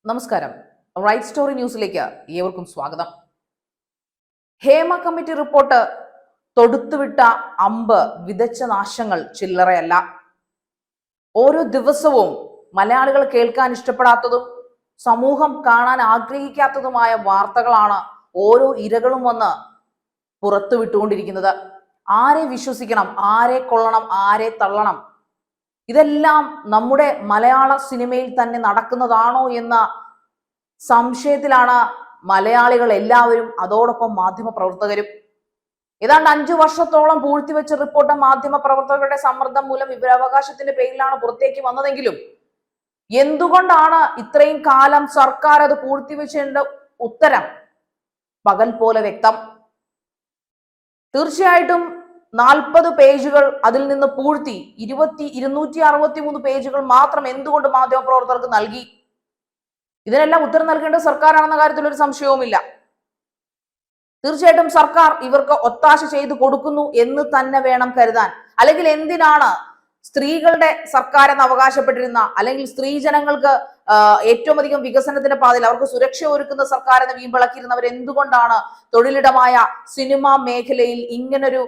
നമസ്കാരം. Right story ന്യൂസിലേക്ക് ഏവർക്കും സ്വാഗതം. ഹേമ കമ്മിറ്റി റിപ്പോർട്ട് തൊടുത്തുവിട്ട അമ്പ് വിതച്ച നാശങ്ങൾ ചില്ലറയല്ല. ഓരോ ദിവസവും മലയാളികൾ കേൾക്കാൻ ഇഷ്ടപ്പെടാത്തതും സമൂഹം കാണാൻ ആഗ്രഹിക്കാത്തതുമായ വാർത്തകളാണ് ഓരോ ഇരകളും വന്ന് പുറത്തു വിട്ടുകൊണ്ടിരിക്കുന്നത്. ആരെ വിശ്വസിക്കണം, ആരെ കൊള്ളണം, ആരെ തള്ളണം, ഇതെല്ലാം നമ്മുടെ മലയാള സിനിമയിൽ തന്നെ നടക്കുന്നതാണോ എന്ന സംശയത്തിലാണ് മലയാളികൾ എല്ലാവരും, അതോടൊപ്പം മാധ്യമ പ്രവർത്തകരും. ഏതാണ്ട് 5 വർഷത്തോളം പൂഴ്ത്തിവെച്ച റിപ്പോർട്ട് മാധ്യമ പ്രവർത്തകരുടെ സമ്മർദ്ദം മൂലം വിവരാവകാശത്തിന്റെ പേരിലാണ് പുറത്തേക്ക് വന്നതെങ്കിലും എന്തുകൊണ്ടാണ് ഇത്രയും കാലം സർക്കാർ അത് പൂഴ്ത്തിവെച്ചതിന്റെ ഉത്തരം പകൽ പോലെ വ്യക്തം. തീർച്ചയായിട്ടും 40 പേജുകൾ അതിൽ നിന്ന് പൂഴ്ത്തി 263 പേജുകൾ മാത്രം എന്തുകൊണ്ട് മാധ്യമപ്രവർത്തകർക്ക് നൽകി? ഇതിനെല്ലാം ഉത്തരം നൽകേണ്ടത് സർക്കാരാണെന്ന കാര്യത്തിൽ ഒരു സംശയവുമില്ല. തീർച്ചയായിട്ടും സർക്കാർ ഇവർക്ക് ഒത്താശ ചെയ്തു കൊടുക്കുന്നു എന്ന് തന്നെ വേണം കരുതാൻ. അല്ലെങ്കിൽ എന്തിനാണ് സ്ത്രീകളുടെ സർക്കാർ എന്ന് അവകാശപ്പെട്ടിരുന്ന, അല്ലെങ്കിൽ സ്ത്രീജനങ്ങൾക്ക് ഏറ്റവും അധികം വികസനത്തിന്റെ പാതയിൽ അവർക്ക് സുരക്ഷ ഒരുക്കുന്ന സർക്കാർ എന്ന് വീമ്പിളക്കിയിരുന്നവർ എന്തുകൊണ്ടാണ് തൊഴിലിടമായ സിനിമാ മേഖലയിൽ ഇങ്ങനൊരു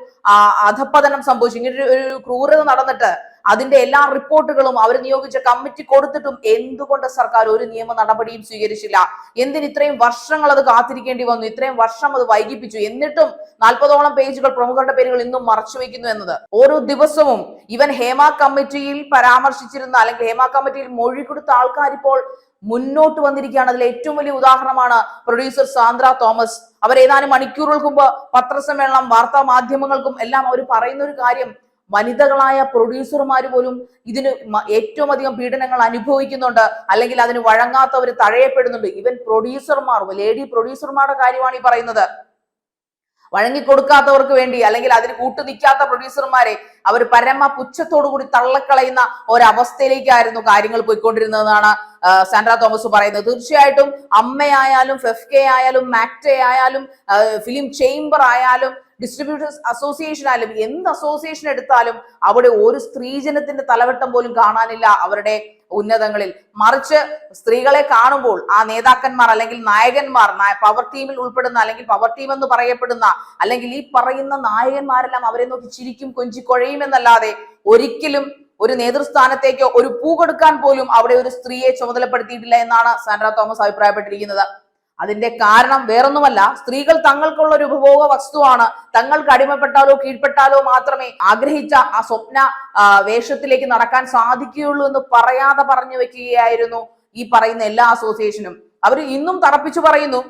അധപ്പതനം സംഭവിച്ചു, ഇങ്ങനൊരു ക്രൂരത നടന്നിട്ട് അതിന്റെ എല്ലാ റിപ്പോർട്ടുകളും അവർ നിയോഗിച്ച കമ്മിറ്റി കൊടുത്തിട്ടും എന്തുകൊണ്ട് സർക്കാർ ഒരു നിയമ നടപടിയും സ്വീകരിച്ചില്ല? എന്തിന് ഇത്രയും വർഷങ്ങൾ അത് കാത്തിരിക്കേണ്ടി വന്നു? ഇത്രയും വർഷം അത് വൈകിപ്പിച്ചു. എന്നിട്ടും 40ഓളം പേജുകൾ പ്രമുഖരുടെ പേരുകൾ ഇന്നും മറച്ചുവെക്കുന്നു എന്നത് ഓരോ ദിവസവും ഇവൻ ഹേമ കമ്മിറ്റിയിൽ പരാമർശിച്ചിരുന്ന, അല്ലെങ്കിൽ ഹേമ കമ്മിറ്റിയിൽ മൊഴി കൊടുത്ത ആൾക്കാർ ഇപ്പോൾ മുന്നോട്ട് വന്നിരിക്കുകയാണ്. അതിൽ ഏറ്റവും വലിയ ഉദാഹരണമാണ് പ്രൊഡ്യൂസർ സാന്ദ്ര തോമസ്. അവർ ഏതാനും മണിക്കൂറുകൾക്ക് മുമ്പ് പത്രസമ്മേളനം, വാർത്താ മാധ്യമങ്ങൾക്കും എല്ലാം അവർ പറയുന്ന ഒരു കാര്യം, വനിതകളായ പ്രൊഡ്യൂസർമാർ പോലും ഇതിന് ഏറ്റവും അധികം പീഡനങ്ങൾ അനുഭവിക്കുന്നുണ്ട്, അല്ലെങ്കിൽ അതിന് വഴങ്ങാത്തവർ തഴയപ്പെടുന്നുണ്ട്. ഇവൻ പ്രൊഡ്യൂസർമാർ, ലേഡി പ്രൊഡ്യൂസർമാരുടെ കാര്യമാണ് ഈ പറയുന്നത്. വഴങ്ങിക്കൊടുക്കാത്തവർക്ക് വേണ്ടി, അല്ലെങ്കിൽ അതിന് കൂട്ടു നിൽക്കാത്ത പ്രൊഡ്യൂസർമാരെ അവർ പരമ പുച്ഛത്തോടു കൂടി തള്ളക്കളയുന്ന ഒരവസ്ഥയിലേക്കായിരുന്നു കാര്യങ്ങൾ പോയിക്കൊണ്ടിരുന്നതെന്നാണ് സാൻഡ്ര തോമസ് പറയുന്നത്. തീർച്ചയായിട്ടും അമ്മയായാലും, ഫെഫ്കെ ആയാലും, മാക്ടെ ആയാലും, ഫിലിം ചേംബർ ആയാലും, ഡിസ്ട്രിബ്യൂട്ടേഴ്സ് അസോസിയേഷൻ ആയാലും, എന്ത് അസോസിയേഷൻ എടുത്താലും അവിടെ ഒരു സ്ത്രീജനത്തിന്റെ തലവട്ടം പോലും കാണാനില്ല അവരുടെ ഉന്നതങ്ങളിൽ. മറിച്ച് സ്ത്രീകളെ കാണുമ്പോൾ ആ നേതാക്കന്മാർ, അല്ലെങ്കിൽ നായകന്മാർ, പവർ ടീമിൽ ഉൾപ്പെടുന്ന, അല്ലെങ്കിൽ പവർ ടീം എന്ന് പറയപ്പെടുന്ന, അല്ലെങ്കിൽ ഈ പറയുന്ന നായകന്മാരെല്ലാം അവരെ നോക്കി ചിരിക്കും, കൊഞ്ചിക്കൊഴയും എന്നല്ലാതെ ഒരിക്കലും ഒരു നേതൃസ്ഥാനത്തേക്കോ ഒരു പൂ കൊടുക്കാൻ പോലും അവിടെ ഒരു സ്ത്രീയെ ചുമതലപ്പെടുത്തിയിട്ടില്ല എന്നാണ് സാൻഡ്ര തോമസ് അഭിപ്രായപ്പെട്ടിരിക്കുന്നത്. അതിന്റെ കാരണം വേറൊന്നുമല്ല, സ്ത്രീകൾ തങ്ങൾക്കുള്ള ഒരു ഉപഭോഗ വസ്തുവാണ്. തങ്ങൾക്ക് അടിമപ്പെട്ടാലോ കീഴ്പ്പെട്ടാലോ മാത്രമേ ആഗ്രഹിച്ച ആ സ്വപ്ന വേഷത്തിലേക്ക് നടക്കാൻ സാധിക്കുകയുള്ളൂ എന്ന് പറയാതെ പറഞ്ഞു വെക്കുകയായിരുന്നു ഈ പറയുന്ന എല്ലാ അസോസിയേഷനും. അവർ ഇന്നും തറപ്പിച്ചു പറയുന്നു,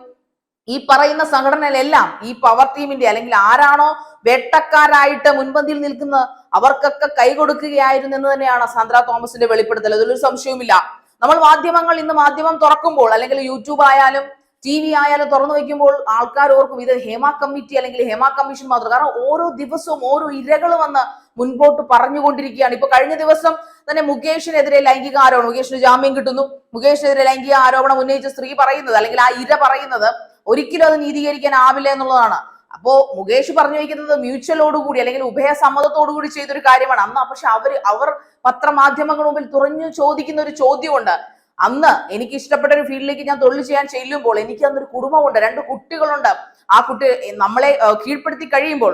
ഈ പറയുന്ന സംഘടനയിലെല്ലാം ഈ പവർ ടീമിന്റെ, അല്ലെങ്കിൽ ആരാണോ വേട്ടക്കാരായിട്ട് മുൻപന്തിയിൽ നിൽക്കുന്നത് അവർക്കൊക്കെ കൈ കൊടുക്കുകയായിരുന്നു എന്ന് തന്നെയാണ് സാന്ദ്ര തോമസിന്റെ വെളിപ്പെടുത്തൽ. അതിലൊരു സംശയവുമില്ല. നമ്മൾ മാധ്യമങ്ങൾ ഇന്ന് മാധ്യമം തുറക്കുമ്പോൾ, അല്ലെങ്കിൽ യൂട്യൂബ് ആയാലും TV ആയാലും തുറന്നു വയ്ക്കുമ്പോൾ ആൾക്കാർ ഓർക്കും ഇത് ഹേമ കമ്മിറ്റി അല്ലെങ്കിൽ ഹേമ കമ്മീഷൻ മാത്രം. കാരണം ഓരോ ദിവസവും ഓരോ ഇരകൾ വന്ന് മുൻപോട്ട് പറഞ്ഞുകൊണ്ടിരിക്കുകയാണ്. ഇപ്പൊ കഴിഞ്ഞ ദിവസം തന്നെ മുകേഷിനെതിരെ ലൈംഗിക ആരോപണം, മുകേഷിന് ജാമ്യം കിട്ടുന്നു. മുകേഷിനെതിരെ ലൈംഗിക ആരോപണം ഉന്നയിച്ച സ്ത്രീ പറയുന്നത്, അല്ലെങ്കിൽ ആ ഇര പറയുന്നത് ഒരിക്കലും അത് നീതീകരിക്കാനാവില്ല എന്നുള്ളതാണ്. അപ്പോ മുകേഷ് പറഞ്ഞു വയ്ക്കുന്നത് മ്യൂച്വലോടുകൂടി, അല്ലെങ്കിൽ ഉഭയസമ്മതത്തോടുകൂടി ചെയ്തൊരു കാര്യമാണ് അന്ന്. പക്ഷെ അവർ പത്രമാധ്യമങ്ങളുടെ മുമ്പിൽ തുറഞ്ഞു ചോദിക്കുന്ന ഒരു ചോദ്യമുണ്ട്. അന്ന് എനിക്ക് ഇഷ്ടപ്പെട്ട ഒരു ഫീൽഡിലേക്ക് ഞാൻ തൊഴിൽ ചെയ്യാൻ ചെല്ലുമ്പോൾ എനിക്ക് അന്നൊരു കുടുംബമുണ്ട്, 2 കുട്ടികളുണ്ട്. ആ കുട്ടി നമ്മളെ കീഴ്പ്പെടുത്തി കഴിയുമ്പോൾ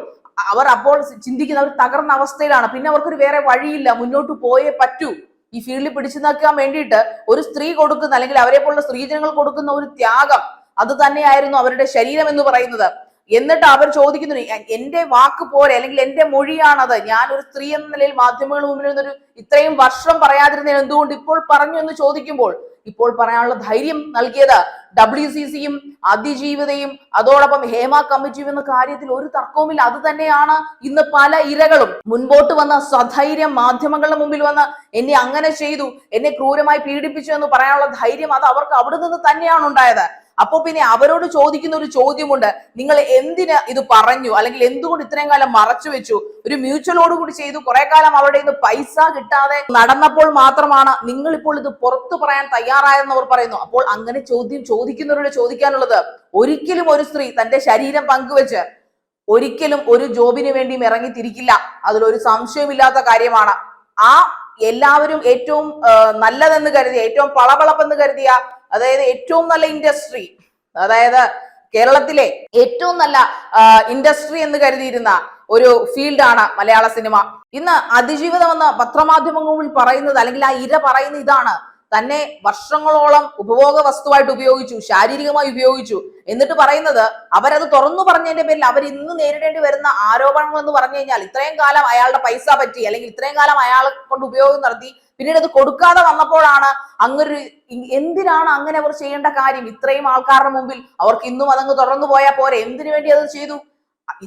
അവർ അപ്പോൾ ചിന്തിക്കുന്ന, അവർ തകർന്ന അവസ്ഥയിലാണ്. പിന്നെ അവർക്കൊരു വേറെ വഴിയില്ല, മുന്നോട്ട് പോയേ പറ്റൂ. ഈ ഫീൽഡിൽ പിടിച്ചു നിൽക്കാൻ വേണ്ടിയിട്ട് ഒരു സ്ത്രീ കൊടുക്കുന്ന, അല്ലെങ്കിൽ അവരെ പോലുള്ള സ്ത്രീജനങ്ങൾ കൊടുക്കുന്ന ഒരു ത്യാഗം, അത് തന്നെയായിരുന്നു അവരുടെ ശരീരം എന്ന് പറയുന്നത്. എന്നിട്ട് അവർ ചോദിക്കുന്നു, എന്റെ വാക്ക് പോലെ, അല്ലെങ്കിൽ എന്റെ മൊഴിയാണത്, ഞാൻ ഒരു സ്ത്രീ എന്ന നിലയിൽ മാധ്യമങ്ങളുടെ മുമ്പിൽ നിന്നൊരു ഇത്രയും വർഷം പറയാതിരുന്നതിന് എന്തുകൊണ്ട് ഇപ്പോൾ പറഞ്ഞു എന്ന് ചോദിക്കുമ്പോൾ ഇപ്പോൾ പറയാനുള്ള ധൈര്യം നൽകിയത് WCCയും അതിജീവിതയും അതോടൊപ്പം ഹേമ കമ്മിറ്റിയും എന്ന കാര്യത്തിൽ ഒരു തർക്കവുമില്ല. അത് തന്നെയാണ് ഇന്ന് പല ഇരകളും മുൻപോട്ട് വന്ന സധൈര്യം മാധ്യമങ്ങളുടെ മുമ്പിൽ വന്ന് എന്നെ അങ്ങനെ ചെയ്തു, എന്നെ ക്രൂരമായി പീഡിപ്പിച്ചു എന്ന് പറയാനുള്ള ധൈര്യം, അത് അവർക്ക് അവിടെ നിന്ന് തന്നെയാണ് ഉണ്ടായത്. അപ്പൊ പിന്നെ അവരോട് ചോദിക്കുന്ന ഒരു ചോദ്യമുണ്ട്, നിങ്ങൾ എന്തിന് ഇത് പറഞ്ഞു, അല്ലെങ്കിൽ എന്തുകൊണ്ട് ഇത്രയും കാലം മറച്ചു വെച്ചു? ഒരു മ്യൂച്വലോടുകൂടി ചെയ്തു, കുറെ കാലം അവരുടെ ഇത് പൈസ കിട്ടാതെ നടന്നപ്പോൾ മാത്രമാണ് നിങ്ങൾ ഇപ്പോൾ ഇത് പുറത്തു പറയാൻ തയ്യാറായെന്ന് അവർ പറയുന്നു. അപ്പോൾ അങ്ങനെ ചോദിക്കുന്നവരോട് ചോദിക്കാനുള്ളത്, ഒരിക്കലും ഒരു സ്ത്രീ തന്റെ ശരീരം പങ്കുവെച്ച് ഒരിക്കലും ഒരു ജോബിന് വേണ്ടിയും ഇറങ്ങി തിരിക്കില്ല. അതിലൊരു സംശയമില്ലാത്ത കാര്യമാണ്. ആ എല്ലാവരും ഏറ്റവും നല്ലതെന്ന് കരുതിയ, ഏറ്റവും പളപളപ്പെന്ന് കരുതിയ അതായത് ഏറ്റവും നല്ല ഇൻഡസ്ട്രി, അതായത് കേരളത്തിലെ ഏറ്റവും നല്ല ഇൻഡസ്ട്രി എന്ന് കരുതിയിരുന്ന ഒരു ഫീൽഡാണ് മലയാള സിനിമ. ഇന്ന് അതിജീവിതം എന്ന പത്രമാധ്യമങ്ങളിൽ പറയുന്നത്, അല്ലെങ്കിൽ ആ ഇര പറയുന്ന ഇതാണ്: തന്നെ വർഷങ്ങളോളം ഉപഭോഗ വസ്തുവായിട്ട് ഉപയോഗിച്ചു, ശാരീരികമായി ഉപയോഗിച്ചു. എന്നിട്ട് പറയുന്നത്, അവരത് തുറന്നു പറഞ്ഞതിന്റെ പേരിൽ അവർ ഇന്ന് നേരിടേണ്ടി വരുന്ന ആരോപണങ്ങൾ എന്ന് പറഞ്ഞു കഴിഞ്ഞാൽ, ഇത്രയും കാലം അയാളുടെ പൈസ പറ്റി, അല്ലെങ്കിൽ ഇത്രയും കാലം അയാളെ കൊണ്ട് ഉപയോഗം നടത്തി, പിന്നീട് അത് കൊടുക്കാതെ വന്നപ്പോഴാണ് അങ്ങൊരു, എന്തിനാണ് അങ്ങനെ അവർ ചെയ്യേണ്ട കാര്യം? ഇത്രയും ആൾക്കാരുടെ മുമ്പിൽ അവർക്ക് ഇന്നും അതങ്ങ് തുറന്നു പോയാൽ പോരെ? എന്തിനു വേണ്ടി അത് ചെയ്തു?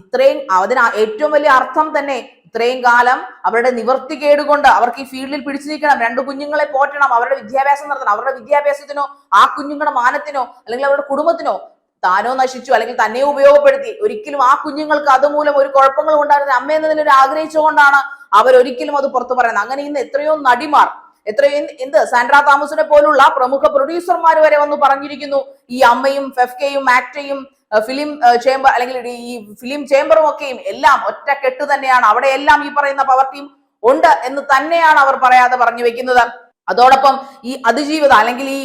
ഇത്രയും അതിന് ഏറ്റവും വലിയ അർത്ഥം തന്നെ, ഇത്രയും കാലം അവരുടെ നിവർത്തികേട് കൊണ്ട് അവർക്ക് ഈ ഫീൽഡിൽ പിടിച്ചു നിൽക്കണം, 2 കുഞ്ഞുങ്ങളെ പോറ്റണം, അവരുടെ വിദ്യാഭ്യാസം നടത്തണം. അവരുടെ വിദ്യാഭ്യാസത്തിനോ ആ കുഞ്ഞുങ്ങളുടെ മാനത്തിനോ അല്ലെങ്കിൽ അവരുടെ കുടുംബത്തിനോ താനോ നശിച്ചു, അല്ലെങ്കിൽ തന്നെ ഉപയോഗപ്പെടുത്തി. ഒരിക്കലും ആ കുഞ്ഞുങ്ങൾക്ക് അതുമൂലം ഒരു കുഴപ്പങ്ങളും ഉണ്ടായിരുന്ന അമ്മ എന്നതിനൊരു ആഗ്രഹിച്ചുകൊണ്ടാണ് അവരൊരിക്കലും അത് പുറത്തു പറയുന്നത്. അങ്ങനെ ഇന്ന് എത്രയോ നടിമാർ, എത്രയോ സാൻഡ്ര തോമസിനെ പോലുള്ള പ്രമുഖ പ്രൊഡ്യൂസർമാർ വരെ വന്ന് പറഞ്ഞിരിക്കുന്നു, ഈ അമ്മയും ഫെഫ്കയും ആക്ടയും ഫിലിം ചേംബർ, അല്ലെങ്കിൽ ഈ ഫിലിം ചേംബറും ഒക്കെയും എല്ലാം ഒറ്റ കെട്ട് തന്നെയാണ്, അവിടെ എല്ലാം ഈ പറയുന്ന പവർ ടീം ഉണ്ട് എന്ന് തന്നെയാണ് അവർ പറയാതെ പറഞ്ഞു വെക്കുന്നത്. അതോടൊപ്പം ഈ അതിജീവിത, അല്ലെങ്കിൽ ഈ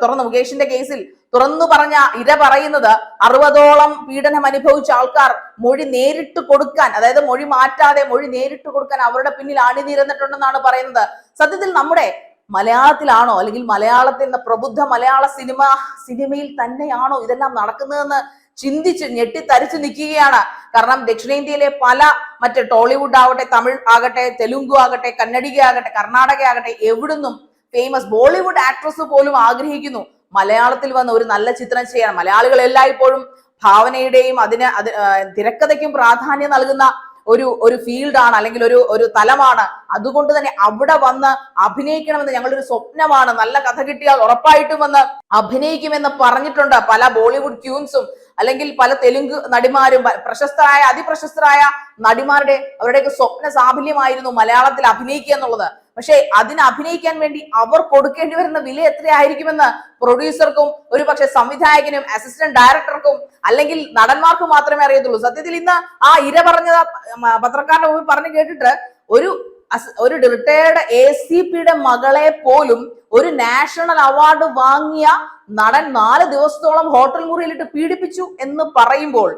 തുറന്നു മുകേഷിന്റെ കേസിൽ തുറന്നു പറഞ്ഞ ഇര പറയുന്നത്, 60ഓളം പീഡനം അനുഭവിച്ച ആൾക്കാർ മൊഴി നേരിട്ട് കൊടുക്കാൻ, അതായത് മൊഴി മാറ്റാതെ മൊഴി നേരിട്ട് കൊടുക്കാൻ അവരുടെ പിന്നിൽ അണിനിരന്നിട്ടുണ്ടെന്നാണ് പറയുന്നത്. സത്യത്തിൽ നമ്മുടെ മലയാളത്തിലാണോ, അല്ലെങ്കിൽ മലയാളത്തിന്റെ പ്രബുദ്ധ മലയാള സിനിമയിൽ തന്നെയാണോ ഇതെല്ലാം നടക്കുന്നതെന്ന് ചിന്തിച്ച് ഞെട്ടിത്തരിച്ചു നിൽക്കുകയാണ്. കാരണം ദക്ഷിണേന്ത്യയിലെ പല മറ്റ് ടോളിവുഡ് ആവട്ടെ, തമിഴ് ആകട്ടെ, തെലുങ്കു ആകട്ടെ, കന്നഡിക ആകട്ടെ, കർണാടക ആകട്ടെ, എവിടുന്നും ഫേമസ് ബോളിവുഡ് ആക്ട്രസ് പോലും ആഗ്രഹിക്കുന്നു മലയാളത്തിൽ വന്ന് ഒരു നല്ല ചിത്രം ചെയ്യാൻ. മലയാളികൾ എല്ലായ്പ്പോഴും ഭാവനയുടെയും തിരക്കഥയ്ക്കും പ്രാധാന്യം നൽകുന്ന ഒരു ഫീൽഡാണ്, അല്ലെങ്കിൽ ഒരു തലമാണ്. അതുകൊണ്ട് തന്നെ അവിടെ വന്ന് അഭിനയിക്കണമെന്ന് ഞങ്ങളുടെ ഒരു സ്വപ്നമാണ്. നല്ല കഥ കിട്ടിയാൽ ഉറപ്പായിട്ടും വന്ന് അഭിനയിക്കുമെന്ന് പറഞ്ഞിട്ടുണ്ട് പല ബോളിവുഡ് ക്യൂൻസും, അല്ലെങ്കിൽ പല തെലുങ്ക് നടിമാരും, പ്രശസ്തരായ അതിപ്രശസ്തരായ നടിമാരുടെ അവരുടെയൊക്കെ സ്വപ്ന സാഫല്യമായിരുന്നു മലയാളത്തിൽ അഭിനയിക്കുക എന്നുള്ളത്. പക്ഷെ അതിന് അഭിനയിക്കാൻ വേണ്ടി അവർ കൊടുക്കേണ്ടി വരുന്ന വില എത്രയായിരിക്കുമെന്ന് പ്രൊഡ്യൂസർക്കും ഒരു പക്ഷെ സംവിധായകനും അസിസ്റ്റന്റ് ഡയറക്ടർക്കും അല്ലെങ്കിൽ നടന്മാർക്കും മാത്രമേ അറിയത്തുള്ളൂ. സത്യത്തിൽ ഇന്ന് ആ ഇര പറഞ്ഞത് പത്രക്കാരുടെ മുമ്പിൽ പറഞ്ഞു കേട്ടിട്ട്, ഒരു റിട്ടയർഡ് ACPയുടെ മകളെ പോലും ഒരു നാഷണൽ അവാർഡ് വാങ്ങിയ നടൻ 4 ദിവസത്തോളം ഹോട്ടൽ മുറിയിലിട്ട് പീഡിപ്പിച്ചു എന്ന് പറയുമ്പോൾ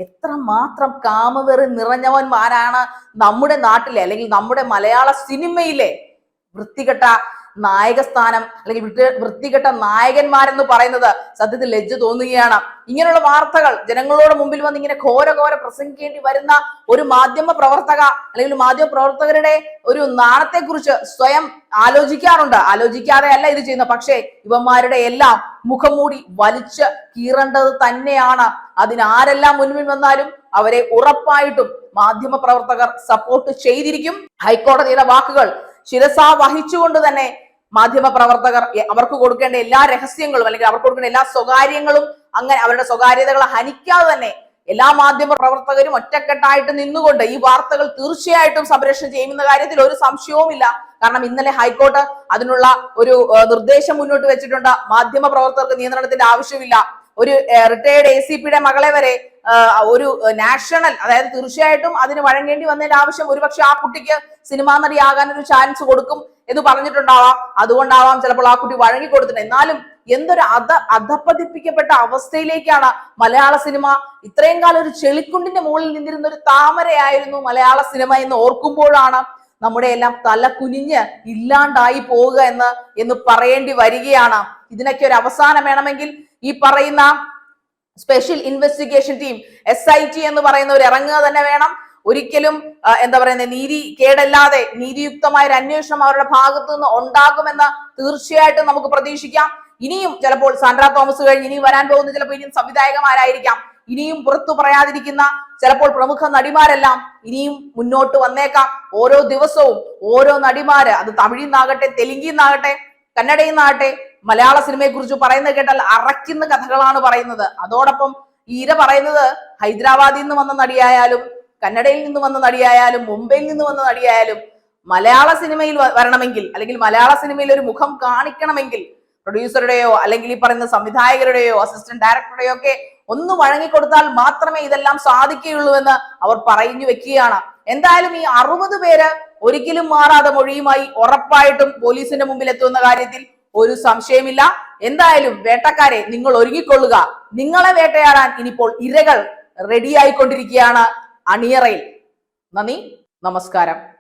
എത്രമാത്രം കാമവെറി നിറഞ്ഞവന്മാരാണ് നമ്മുടെ നാട്ടിലെ, അല്ലെങ്കിൽ നമ്മുടെ മലയാള സിനിമയിലെ വൃത്തികെട്ട നായക സ്ഥാനം, അല്ലെങ്കിൽ വൃത്തികെട്ട നായകന്മാരെന്ന് പറയുന്നത് സത്യത്തിൽ ലജ്ജ തോന്നുകയാണ്. ഇങ്ങനെയുള്ള വാർത്തകൾ ജനങ്ങളോട് മുമ്പിൽ വന്ന് ഇങ്ങനെ ഘോര പ്രസംഗിക്കേണ്ടി വരുന്ന ഒരു മാധ്യമ പ്രവർത്തക, അല്ലെങ്കിൽ മാധ്യമ പ്രവർത്തകരുടെ ഒരു നാണത്തെ കുറിച്ച് സ്വയം ആലോചിക്കാറുണ്ട്. ആലോചിക്കാതെ അല്ല ഇത് ചെയ്യുന്നത്. പക്ഷേ ഇവന്മാരുടെ എല്ലാം മുഖംമൂടി വലിച്ച് കീറേണ്ടത് തന്നെയാണ്. അതിനാരെല്ലാം മുൻപിൽ വന്നാലും അവരെ ഉറപ്പായിട്ടും മാധ്യമ പ്രവർത്തകർ സപ്പോർട്ട് ചെയ്തിരിക്കും. ഹൈക്കോടതിയുടെ വാക്കുകൾ ശിരസാ വഹിച്ചുകൊണ്ട് തന്നെ മാധ്യമ പ്രവർത്തകർ അവർക്ക് കൊടുക്കേണ്ട എല്ലാ രഹസ്യങ്ങളും, അല്ലെങ്കിൽ അവർക്ക് കൊടുക്കേണ്ട എല്ലാ സ്വകാര്യങ്ങളും, അങ്ങനെ അവരുടെ സ്വകാര്യതകളെ ഹനിക്കാതെ തന്നെ എല്ലാ മാധ്യമ പ്രവർത്തകരും ഒറ്റക്കെട്ടായിട്ട് നിന്നുകൊണ്ട് ഈ വാർത്തകൾ തീർച്ചയായിട്ടും സംരക്ഷണം ചെയ്യുന്ന കാര്യത്തിൽ ഒരു സംശയവുമില്ല. കാരണം ഇന്നലെ ഹൈക്കോടതി അതിനുള്ള ഒരു നിർദ്ദേശം മുന്നോട്ട് വെച്ചിട്ടുണ്ട്. മാധ്യമ പ്രവർത്തകർക്ക് നിയന്ത്രണത്തിന്റെ ആവശ്യമില്ല. ഒരു റിട്ടയർഡ് ACPയുടെ മകളെ വരെ ഒരു നാഷണൽ, അതായത് തീർച്ചയായിട്ടും അതിന് വഴങ്ങേണ്ടി വന്നതിന്റെ ആവശ്യം ഒരുപക്ഷെ ആ കുട്ടിക്ക് സിനിമാ നടിയാകാൻ ഒരു ചാൻസ് കൊടുക്കും എന്ന് പറഞ്ഞിട്ടുണ്ടാവാം. അതുകൊണ്ടാവാം ചിലപ്പോൾ ആ കുട്ടി വഴങ്ങി കൊടുത്തിട്ടുണ്ട്. എന്നാലും എന്തൊരു അധപ്പതിപ്പിക്കപ്പെട്ട അവസ്ഥയിലേക്കാണ് മലയാള സിനിമ. ഇത്രയും കാലം ഒരു ചെളിക്കുണ്ടിന്റെ മുകളിൽ നിന്നിരുന്ന ഒരു താമരയായിരുന്നു മലയാള സിനിമ എന്ന് ഓർക്കുമ്പോഴാണ് നമ്മുടെ എല്ലാം തല കുനിഞ്ഞ് ഇല്ലാണ്ടായി പോവുക എന്ന് പറയേണ്ടി വരികയാണ്. ഇതിനൊക്കെ ഒരു അവസാനം വേണമെങ്കിൽ ഈ പറയുന്ന സ്പെഷ്യൽ ഇൻവെസ്റ്റിഗേഷൻ ടീം SIT എന്ന് പറയുന്നവർ ഇറങ്ങുക തന്നെ വേണം. ഒരിക്കലും എന്താ പറയുന്നത്, നീതി കേടല്ലാതെ നീതിയുക്തമായ ഒരു അന്വേഷണം അവരുടെ ഭാഗത്തു നിന്ന് ഉണ്ടാകുമെന്ന് തീർച്ചയായിട്ടും നമുക്ക് പ്രതീക്ഷിക്കാം. ഇനിയും ചിലപ്പോൾ സാൻഡ്ര തോമസ് കഴിഞ്ഞ് ഇനിയും വരാൻ പോകുന്ന ചിലപ്പോൾ ഇനിയും സംവിധായകന്മാരായിരിക്കാം. ഇനിയും പുറത്തു പറയാതിരിക്കുന്ന ചിലപ്പോൾ പ്രമുഖ നടിമാരെല്ലാം ഇനിയും മുന്നോട്ട് വന്നേക്കാം. ഓരോ ദിവസവും ഓരോ നടിമാര്, അത് തമിഴിൽ നിന്നാകട്ടെ, തെലുങ്കിൽ നിന്നാകട്ടെ, കന്നഡയിൽ നിന്നാകട്ടെ, മലയാള സിനിമയെ കുറിച്ച് പറയുന്നത് കേട്ടാൽ അറയ്ക്കുന്ന കഥകളാണ് പറയുന്നത്. അതോടൊപ്പം ഈര പറയുന്നത് ഹൈദരാബാദിൽ നിന്ന് വന്ന നടിയായാലും, കന്നഡയിൽ നിന്ന് വന്ന നടിയായാലും, മുംബൈയിൽ നിന്ന് വന്ന നടിയായാലും മലയാള സിനിമയിൽ വരണമെങ്കിൽ, അല്ലെങ്കിൽ മലയാള സിനിമയിൽ ഒരു മുഖം കാണിക്കണമെങ്കിൽ പ്രൊഡ്യൂസറുടെയോ അല്ലെങ്കിൽ ഈ പറയുന്ന സംവിധായകരുടെയോ അസിസ്റ്റന്റ് ഡയറക്ടറുടെയോ ഒക്കെ ഒന്ന് വഴങ്ങിക്കൊടുത്താൽ മാത്രമേ ഇതെല്ലാം സാധിക്കുകയുള്ളൂ എന്ന് അവർ പറഞ്ഞു വെക്കുകയാണ്. എന്തായാലും ഈ 60 പേര് ഒരിക്കലും മാറാതെ മൊഴിയുമായി ഉറപ്പായിട്ടും പോലീസിന്റെ മുമ്പിൽ എത്തുന്ന കാര്യത്തിൽ ഒരു സംശയമില്ല. എന്തായാലും വേട്ടക്കാരെ നിങ്ങൾ ഒരുങ്ങിക്കൊള്ളുക. നിങ്ങളെ വേട്ടയാടാൻ ഇനിയിപ്പോൾ ഇരകൾ റെഡിയായിക്കൊണ്ടിരിക്കുകയാണ് അണിയറയിൽ. നന്ദി, നമസ്കാരം.